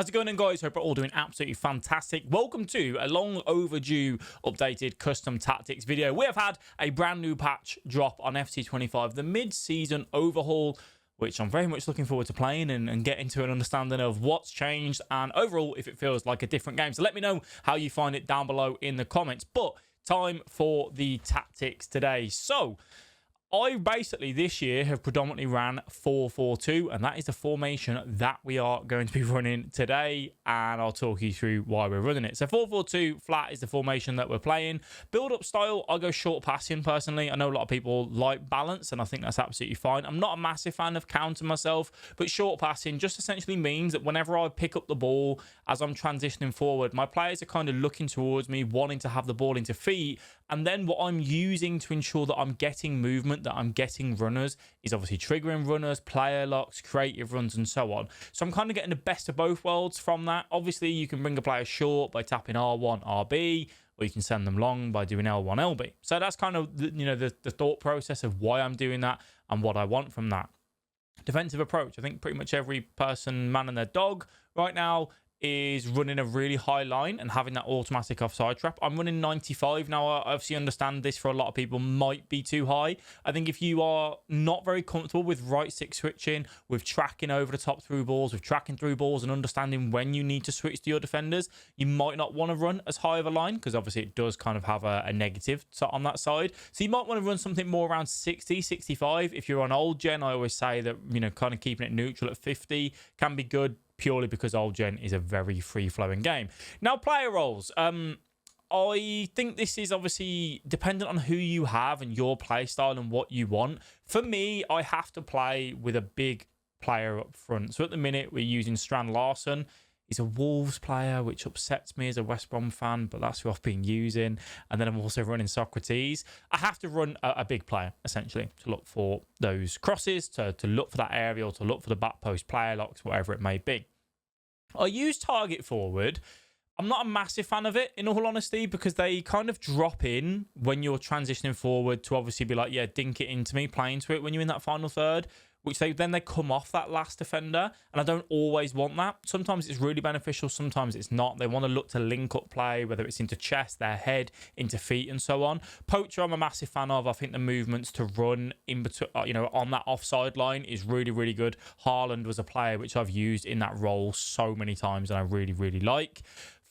How's it going then, guys? Hope you're all doing absolutely fantastic. Welcome to a long overdue updated custom tactics video. We have had a brand new patch drop on FT25, the mid-season overhaul, which I'm very much looking forward to playing and getting to an understanding of what's changed and overall if it feels like a different game. So let me know how you find it down below in the comments. But time for the tactics today. So I basically this year have predominantly ran 4-4-2, and that is the formation that we are going to be running today, and I'll talk you through why we're running it. So 4-4-2 flat is the formation that we're playing. Build up style, I go short passing personally. I know a lot of people like balance, and I think that's absolutely fine. I'm not a massive fan of counter myself, but short passing just essentially means that whenever I pick up the ball as I'm transitioning forward, my players are kind of looking towards me, wanting to have the ball into feet, and then what I'm using to ensure that I'm getting movement, that I'm getting runners, is obviously triggering runners, player locks, creative runs, and so on. So I'm kind of getting the best of both worlds from that. Obviously, you can bring a player short by tapping R1, RB, or you can send them long by doing L1, LB. So that's kind of the thought process of why I'm doing that and what I want from that. Defensive approach. I think pretty much every person, man and their dog right now is running a really high line and having that automatic offside trap. I'm running 95 now. I obviously understand this for a lot of people might be too high. I think if you are not very comfortable with right stick switching, with tracking over the top through balls, with tracking through balls and understanding when you need to switch to your defenders, you might not want to run as high of a line because obviously it does kind of have a negative on that side. So you might want to run something more around 60, 65. If you're on old gen, I always say that, kind of keeping it neutral at 50 can be good, purely because old gen is a very free-flowing game. Now, player roles. I think this is obviously dependent on who you have and your play style and what you want. For me, I have to play with a big player up front. So at the minute, we're using Strand Larson. He's a Wolves player, which upsets me as a West Brom fan, but that's who I've been using. And then I'm also running Socrates. I have to run a big player, essentially, to look for those crosses, to look for that aerial, to look for the back post player locks, whatever it may be. I use target forward. I'm not a massive fan of it, in all honesty, because they kind of drop in when you're transitioning forward to obviously be like, yeah, dink it into me, play into it when you're in that final third, which they come off that last defender, and I don't always want that. Sometimes it's really beneficial, sometimes it's not. They want to look to link up play, whether it's into chest, their head, into feet, and so on. Poacher, I'm a massive fan of. I think the movements to run in between, on that offside line is really, really good. Haaland was a player which I've used in that role so many times, and I really, really like.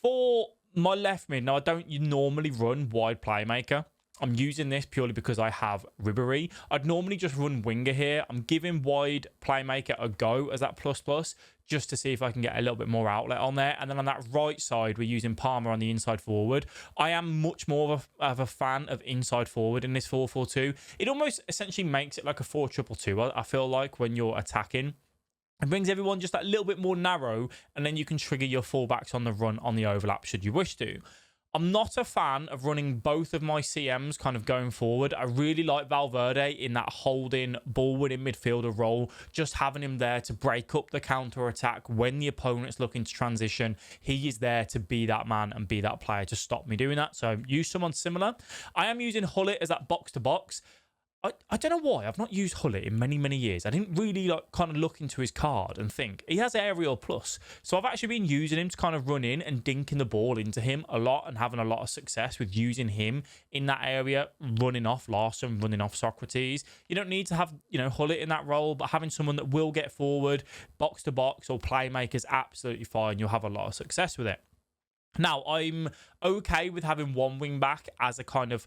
For my left mid, now I don't normally run wide playmaker. I'm using this purely because I have Ribery. I'd normally just run winger here. I'm giving wide playmaker a go as that plus just to see if I can get a little bit more outlet on there. And then on that right side, we're using Palmer on the inside forward. I am much more of a fan of inside forward in this 4-4-2. It almost essentially makes it like a 4-2-2. I feel like when you're attacking, it brings everyone just that little bit more narrow, and then you can trigger your fullbacks on the run on the overlap should you wish to. I'm not a fan of running both of my CMs kind of going forward. I really like Valverde in that holding, ball-winning midfielder role, just having him there to break up the counter-attack when the opponent's looking to transition. He is there to be that man and be that player to stop me doing that. So use someone similar. I am using Hullet as that box-to-box. I don't know why. I've not used Hullet in many, many years. I didn't really kind of look into his card and think. He has aerial plus. So I've actually been using him to kind of run in and dinking the ball into him a lot and having a lot of success with using him in that area, running off Larson, running off Socrates. You don't need to have, Hullet in that role, but having someone that will get forward, box to box or playmaker is absolutely fine. You'll have a lot of success with it. Now, I'm okay with having one wing back as a kind of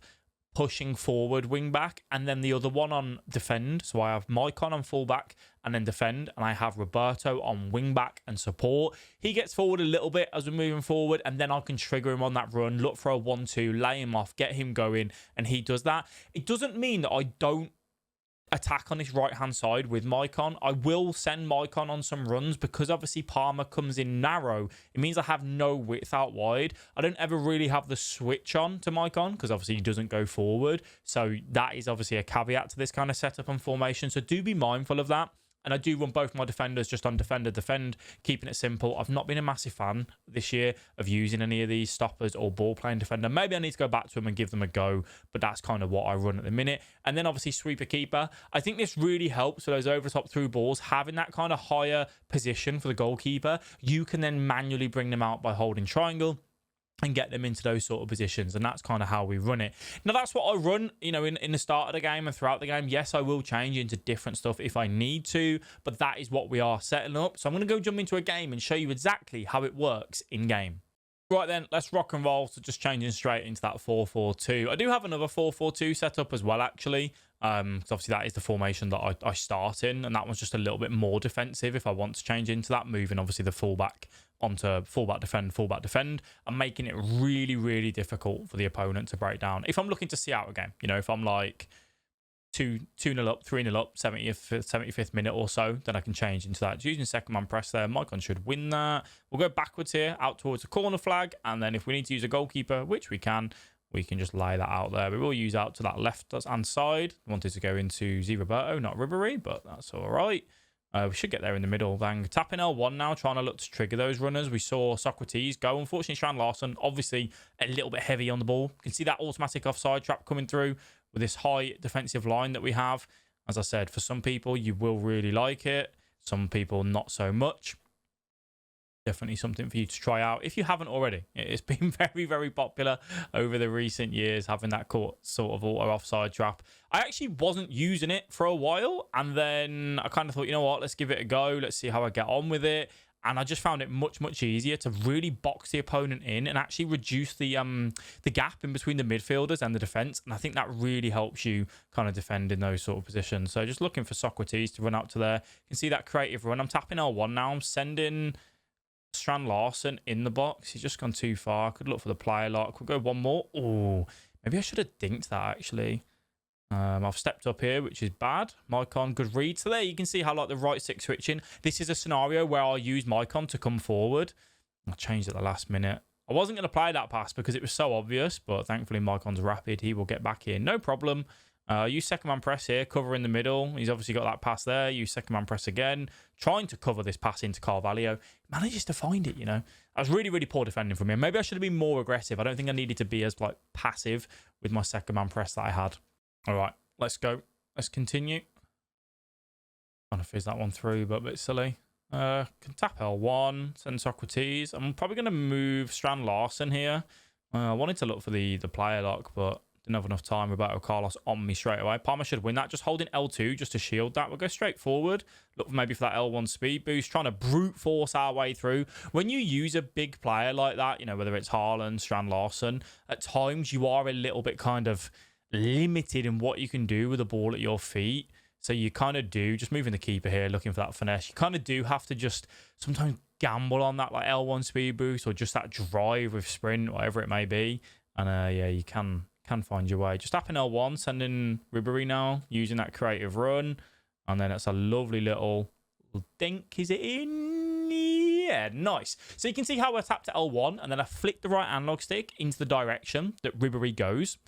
pushing forward wing back, and then the other one on defend. So I have Maicon on fullback and then defend, and I have Roberto on wing back and support. He gets forward a little bit as we're moving forward, and then I can trigger him on that run, look for a 1-2, lay him off, get him going, and he does that. It doesn't mean that I don't attack on this right hand side with Maicon. I will send Maicon on some runs because obviously Palmer comes in narrow. It means I have no width out wide. I don't ever really have the switch on to Maicon because obviously he doesn't go forward. So that is obviously a caveat to this kind of setup and formation. So do be mindful of that. And I do run both my defenders just on defender defend, keeping it simple. I've not been a massive fan this year of using any of these stoppers or ball playing defender. Maybe I need to go back to them and give them a go, but that's kind of what I run at the minute. And then obviously sweeper keeper. I think this really helps for those over the top through balls, having that kind of higher position for the goalkeeper. You can then manually bring them out by holding triangle and get them into those sort of positions. And that's kind of how we run it. Now, that's what I run, you know, in the start of the game and throughout the game. Yes, I will change into different stuff if I need to, but that is what we are setting up. So I'm going to go jump into a game and show you exactly how it works in game. Right then, let's rock and roll. So just changing straight into that 4-4-2. I do have another 4-4-2 set up as well, actually. Because obviously that is the formation that I start in, and that one's just a little bit more defensive if I want to change into that, moving obviously the fullback onto fullback defend, and making it really, really difficult for the opponent to break down. If I'm looking to see out a game, you know, if I'm like 2-0 up, 3-0 up, 75th minute or so, then I can change into that. Just using second man press there, Maicon should win that. We'll go backwards here, out towards the corner flag, and then if we need to use a goalkeeper, which we can just lay that out there. We will use out to that left-hand side. Wanted to go into Roberto, not Ribery, but that's all right. We should get there in the middle. Then tapping L1 now, trying to look to trigger those runners. We saw Socrates go. Unfortunately, Strand Larson, obviously a little bit heavy on the ball. You can see that automatic offside trap coming through with this high defensive line that we have. As I said, for some people, you will really like it. Some people, not so much. Definitely something for you to try out if you haven't already. It's been very, very popular over the recent years, having that sort of auto offside trap. I actually wasn't using it for a while, and then I kind of thought, you know what, let's give it a go. Let's see how I get on with it. And I just found it much, much easier to really box the opponent in and actually reduce the gap in between the midfielders and the defense. And I think that really helps you kind of defend in those sort of positions. So just looking for Socrates to run out to there. You can see that creative run. I'm tapping L1 now. I'm sending Strand Larson in the box. He's just gone too far. Could look for the player lock. We'll go one more. Oh, maybe I should have dinked that actually. I've stepped up here, which is bad. Maicon, good read. So there you can see how like the right stick switching. This is a scenario where I'll use Maicon to come forward. I changed at the last minute. I wasn't going to play that pass because it was so obvious, but thankfully Maicon's rapid. He will get back in. No problem. Use second man press here, cover in the middle. He's obviously got that pass there. Use second man press again, trying to cover this pass into Carvalho. Manages to find it, you know. I was really, really poor defending from him. Maybe I should have been more aggressive. I don't think I needed to be as like passive with my second man press that I had. All right, let's go. Let's continue. Trying to fizz that one through, but a bit silly. Can tap L1, send Socrates. I'm probably going to move Strand Larson here. I wanted to look for the player lock, but didn't have enough time. Roberto Carlos on me straight away. Palmer should win that. Just holding L2 just to shield that. We'll go straight forward. Look maybe for that L1 speed boost. Trying to brute force our way through. When you use a big player like that, you know, whether it's Haaland, Strand Larson, at times you are a little bit kind of limited in what you can do with the ball at your feet. So you kind of do, just moving the keeper here, looking for that finesse. You kind of do have to just sometimes gamble on that like L1 speed boost or just that drive with sprint, whatever it may be. And yeah, you can find your way. Just tapping L1, sending Ribery now, using that creative run. And then it's a lovely little dink. Is it in? Yeah, nice. So you can see how I tapped L1 and then I flick the right analog stick into the direction that Ribery goes.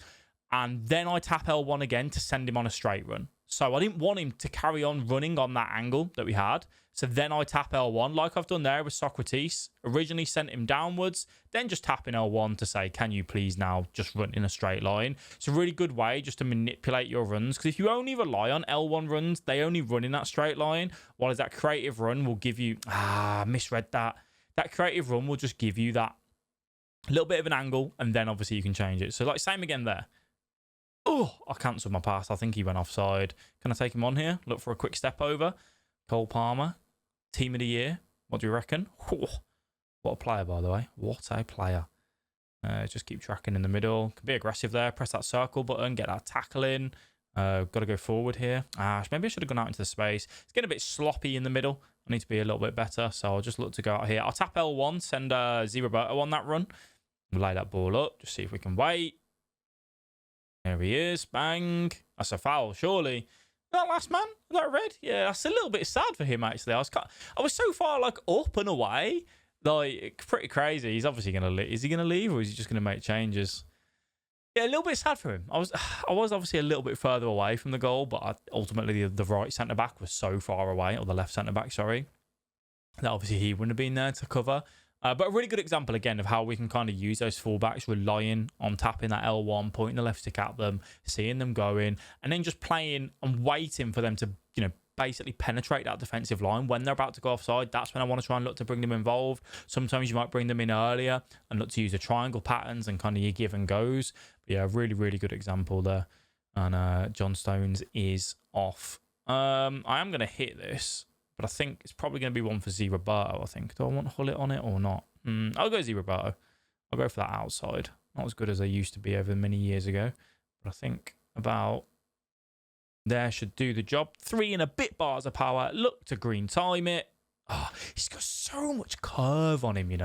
And then I tap L1 again to send him on a straight run. So I didn't want him to carry on running on that angle that we had. So then I tap L1 like I've done there with Socrates. Originally sent him downwards, then just tapping L1 to say, can you please now just run in a straight line? It's a really good way just to manipulate your runs. Because if you only rely on L1 runs, they only run in that straight line. While that creative run will give you... misread that. That creative run will just give you that little bit of an angle. And then obviously you can change it. So like same again there. Oh, I cancelled my pass. I think he went offside. Can I take him on here? Look for a quick step over. Cole Palmer, team of the year. What do you reckon? Oh, what a player, by the way. What a player. Just keep tracking in the middle. Can be aggressive there. Press that circle button. Get that tackle in. Got to go forward here. Maybe I should have gone out into the space. It's getting a bit sloppy in the middle. I need to be a little bit better. So I'll just look to go out here. I'll tap L1. Send Roberto on that run. We'll lay that ball up. Just see if we can wait. There he is. Bang. That's a foul, surely. That last man? Is that red? Yeah, that's a little bit sad for him, actually. I was so far, like, up and away. Like, pretty crazy. He's obviously going to leave. Is he going to leave or is he just going to make changes? Yeah, a little bit sad for him. I was obviously a little bit further away from the goal, but ultimately the right centre back was so far away, or the left centre back, sorry, that obviously he wouldn't have been there to cover. But a really good example again of how we can kind of use those fullbacks, relying on tapping that L1, pointing the left stick at them, seeing them going, and then just playing and waiting for them to, basically penetrate that defensive line when they're about to go offside. That's when I want to try and look to bring them involved. Sometimes you might bring them in earlier and look to use the triangle patterns and kind of your give and goes. But yeah, really, really good example there. And John Stones is off. I am going to hit this, but I think it's probably going to be one for Z Roberto, I think. Do I want Hullet on it or not? I'll go Z Roberto. I'll go for that outside. Not as good as they used to be over many years ago. But I think about there should do the job. 3 and a bit bars of power. Look to green time it. Oh, he's got so much curve on him,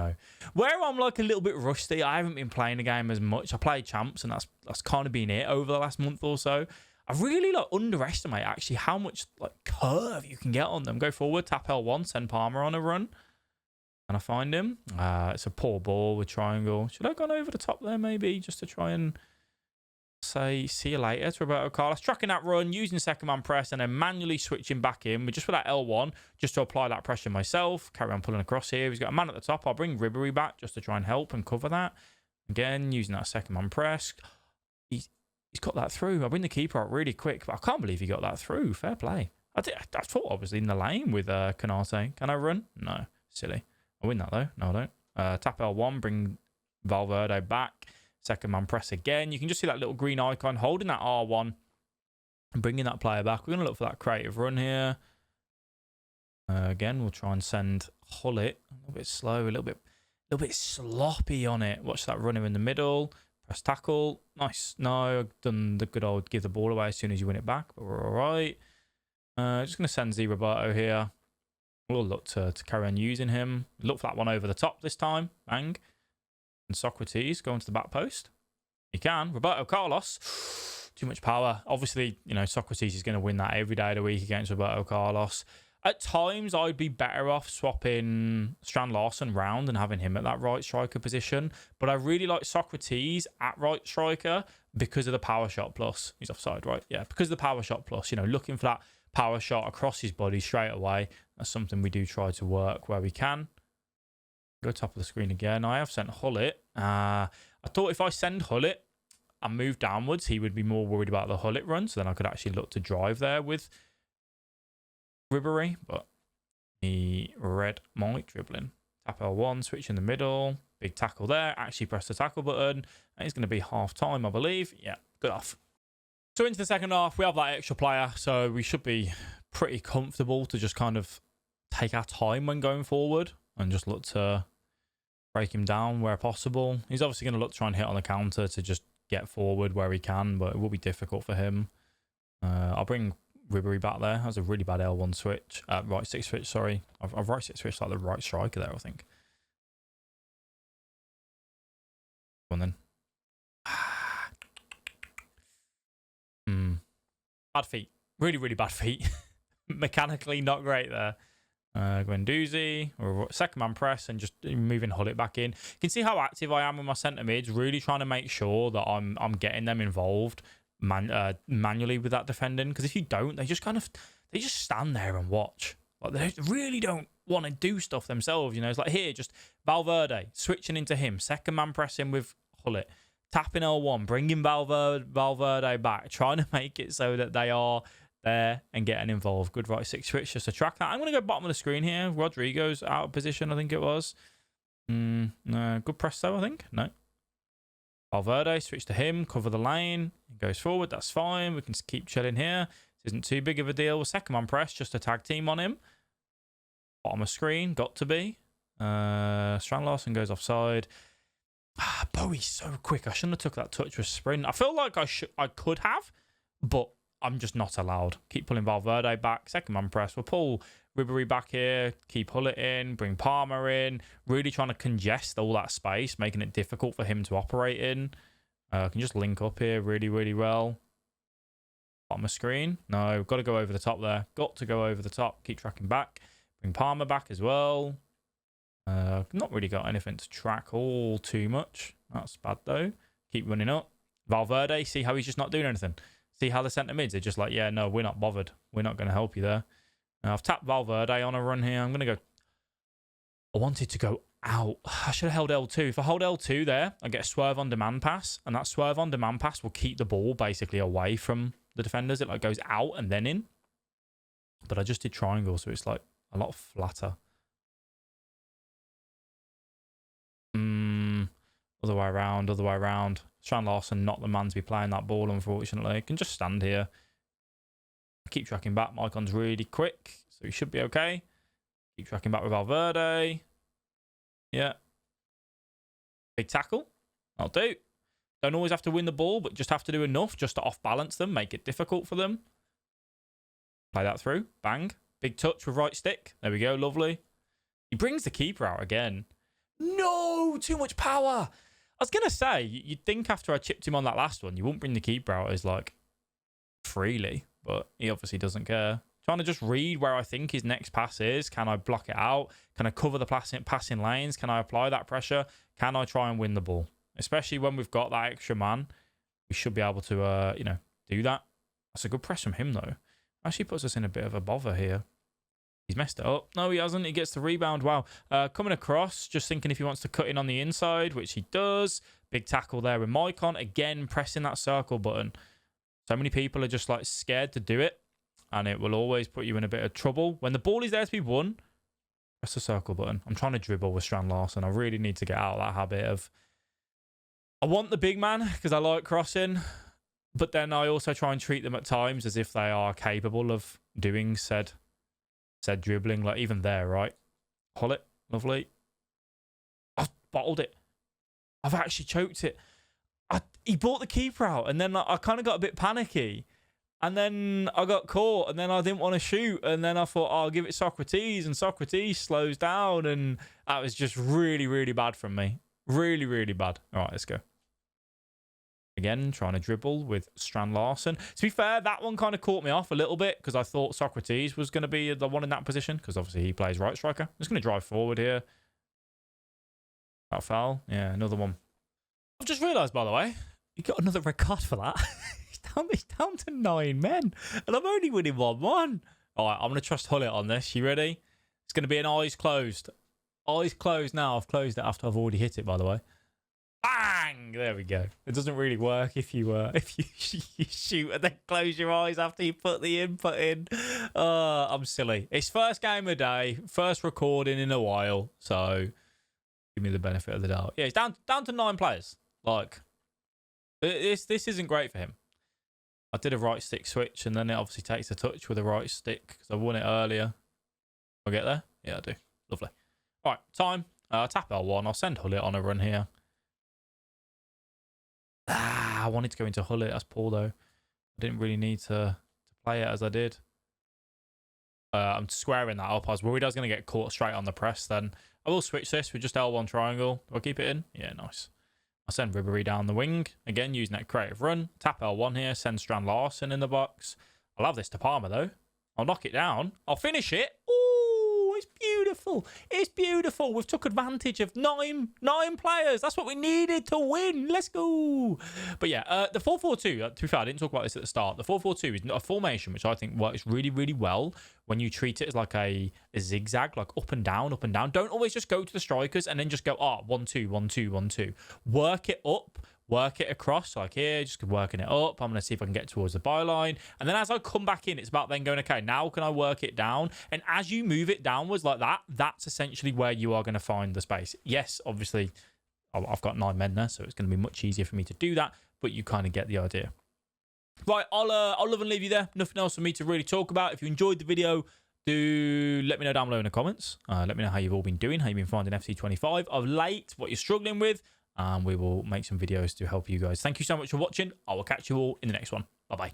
Where I'm like a little bit rusty, I haven't been playing the game as much. I played champs, and that's kind of been it over the last month or so. I really underestimate actually how much curve you can get on them. Go forward, tap L1, send Palmer on a run. Can I find him? It's a poor ball with triangle. Should I have gone over the top there maybe just to try and say see you later to Roberto Carlos? Tracking that run, using second man press, and then manually switching back in with just for that L1 just to apply that pressure myself. Carry on pulling across here. He's got a man at the top. I'll bring Ribery back just to try and help and cover that. Again, using that second man press. He's got that through. I bring the keeper out really quick, but I can't believe he got that through. Fair play. I thought obviously in the lane with Canate. Can I run? No. Silly. I win that though. No, I don't. Tap L1, bring Valverde back. Second man press again. You can just see that little green icon holding that R1 and bringing that player back. We're going to look for that creative run here. Again, we'll try and send Hullet a little bit slow, a little bit sloppy on it. Watch that runner in the middle. Press tackle. Nice. No, I've done the good old give the ball away as soon as you win it back, but we're all right. Just going to send Z Roberto here. We'll look to carry on using him. Look for that one over the top this time. Bang. And Socrates going to the back post. He can. Roberto Carlos. Too much power. Obviously, Socrates is going to win that every day of the week against Roberto Carlos. At times, I'd be better off swapping Strand Larsen round and having him at that right striker position. But I really like Socrates at right striker because of the power shot plus. He's offside, right? Yeah, because of the power shot plus. Looking for that power shot across his body straight away. That's something we do try to work where we can. Go top of the screen again. I have sent Hullet. I thought if I send Hullet and move downwards, he would be more worried about the Hullet run. So then I could actually look to drive there with Ribery. But he read my dribbling. Tap L1, switch in the middle. Big tackle there. Actually press the tackle button. And it's going to be half time, I believe. Yeah, good off. So into the second half, we have that extra player. So we should be pretty comfortable to just kind of take our time when going forward and just look to break him down where possible. He's obviously going to look to try and hit on the counter to just get forward where he can, but it will be difficult for him. I'll bring Ribery back there. That was a really bad L1 switch. Right stick switch, sorry. I've right stick switched like the right striker there, I think. Go on then. Bad feet. Really, really bad feet. Mechanically not great there. Guendouzi, or second man press, and just moving Hullet back in. You can see how active I am with my centre mids, really trying to make sure that I'm getting them involved manually with that defending. Because if you don't, they just stand there and watch. Like they really don't want to do stuff themselves. It's like here, just Valverde switching into him, second man pressing with Hullet, tapping L1, bringing Valverde back, trying to make it so that they are there and getting involved. Good right stick switch just to track that. I'm going to go bottom of the screen here. Rodrigo's out of position, I think it was. Good press though, I think. No. Valverde, switch to him, cover the lane. He goes forward, that's fine. We can just keep chilling here. This isn't too big of a deal. Second man press, just a tag team on him. Bottom of screen, got to be. Strand Larsen goes offside. Bowie's so quick. I shouldn't have took that touch with sprint. I feel like I could have, but I'm just not allowed. Keep pulling Valverde back. Second man press. We'll pull Ribery back here. Keep Hullet in. Bring Palmer in. Really trying to congest all that space, making it difficult for him to operate in. I can just link up here really, really well. Bottom of screen. No, got to go over the top there. Got to go over the top. Keep tracking back. Bring Palmer back as well. Not really got anything to track all too much. That's bad though. Keep running up. Valverde, see how he's just not doing anything. See how the centre mids are just like, yeah, no, we're not bothered. We're not going to help you there. Now, I've tapped Valverde on a run here. I'm going to go. I wanted to go out. I should have held L2. If I hold L2 there, I get a swerve on demand pass. And that swerve on demand pass will keep the ball basically away from the defenders. It like goes out and then in. But I just did triangle, so it's like a lot flatter. Other way around, other way around. Strand Larson, not the man to be playing that ball, unfortunately. He can just stand here. Keep tracking back. Maicon's really quick, so he should be okay. Keep tracking back with Valverde. Yeah. Big tackle. I'll do. Don't always have to win the ball, but just have to do enough just to off-balance them, make it difficult for them. Play that through. Bang. Big touch with right stick. There we go. Lovely. He brings the keeper out again. No! Too much power! I was going to say, you'd think after I chipped him on that last one, you wouldn't bring the keeper out as, like, freely. But he obviously doesn't care. Trying to just read where I think his next pass is. Can I block it out? Can I cover the passing lanes? Can I apply that pressure? Can I try and win the ball? Especially when we've got that extra man. We should be able to, you know, do that. That's a good press from him, though. Actually puts us in a bit of a bother here. He's messed it up. No, he hasn't. He gets the rebound. Wow. Coming across, just thinking if he wants to cut in on the inside, which he does. Big tackle there with Maicon. Again, pressing that circle button. So many people are just like scared to do it. And it will always put you in a bit of trouble. When the ball is there to be won, press the circle button. I'm trying to dribble with Strand Larson. I really need to get out of that habit of... I want the big man because I like crossing. But then I also try and treat them at times as if they are capable of doing said dribbling. Like even there, right? Pull it. Lovely. I've bottled it. I've actually choked it. He brought the keeper out and then I kind of got a bit panicky. And then I got caught and then I didn't want to shoot. And then I thought, oh, I'll give it Socrates. And Socrates slows down. And that was just really, really bad from me. Really, really bad. All right, let's go. Again, trying to dribble with Strand Larson. To be fair, that one kind of caught me off a little bit because I thought Socrates was going to be the one in that position because obviously he plays right striker. I'm just going to drive forward here. That foul. Yeah, another one. I've just realised, by the way, you got another red card for that. He's down to 9 men. And I'm only winning 1-1. All right, I'm going to trust Hullet on this. You ready? It's going to be an eyes closed. Eyes closed now. I've closed it after I've already hit it, by the way. Bang! There we go. It doesn't really work if you you shoot and then close your eyes after you put the input in. I'm silly. It's first game of the day, first recording in a while, so give me the benefit of the doubt. Yeah, it's down to 9 players. Like this isn't great for him. I did a right stick switch and then it obviously takes a touch with a right stick because I won it earlier. I'll get there? Yeah, I do. Lovely. All right, time. Tap L1. I'll send Hullet on a run here. I wanted to go into Hullet. That's poor, though. I didn't really need to play it as I did. I'm squaring that up. I was worried I was going to get caught straight on the press then. I will switch this with just L1 triangle. Do I keep it in? Yeah, nice. I'll send Ribery down the wing. Again, using that creative run. Tap L1 here. Send Strand Larson in the box. I'll have this to Palmer, though. I'll knock it down. I'll finish it. Ooh, it's beautiful. It's beautiful. We've took advantage of nine players. That's what we needed to win. Let's go. But yeah, the 4-4-2, to be fair, I didn't talk about this at the start. The 4-4-2 is a formation which I think works really, really well when you treat it as like a zigzag, like up and down, up and down. Don't always just go to the strikers and then just go, 1-2, 1-2, 1-2. Work it up. Work it across, like here, just working it up. I'm going to see if I can get towards the byline. And then as I come back in, it's about then going, okay, now can I work it down? And as you move it downwards like that, that's essentially where you are going to find the space. Yes, obviously, I've got 9 men there, so it's going to be much easier for me to do that. But you kind of get the idea. Right, I'll love and leave you there. Nothing else for me to really talk about. If you enjoyed the video, do let me know down below in the comments. Let me know how you've all been doing, how you've been finding FC25 of late, what you're struggling with. And we will make some videos to help you guys. Thank you so much for watching. I will catch you all in the next one. Bye-bye.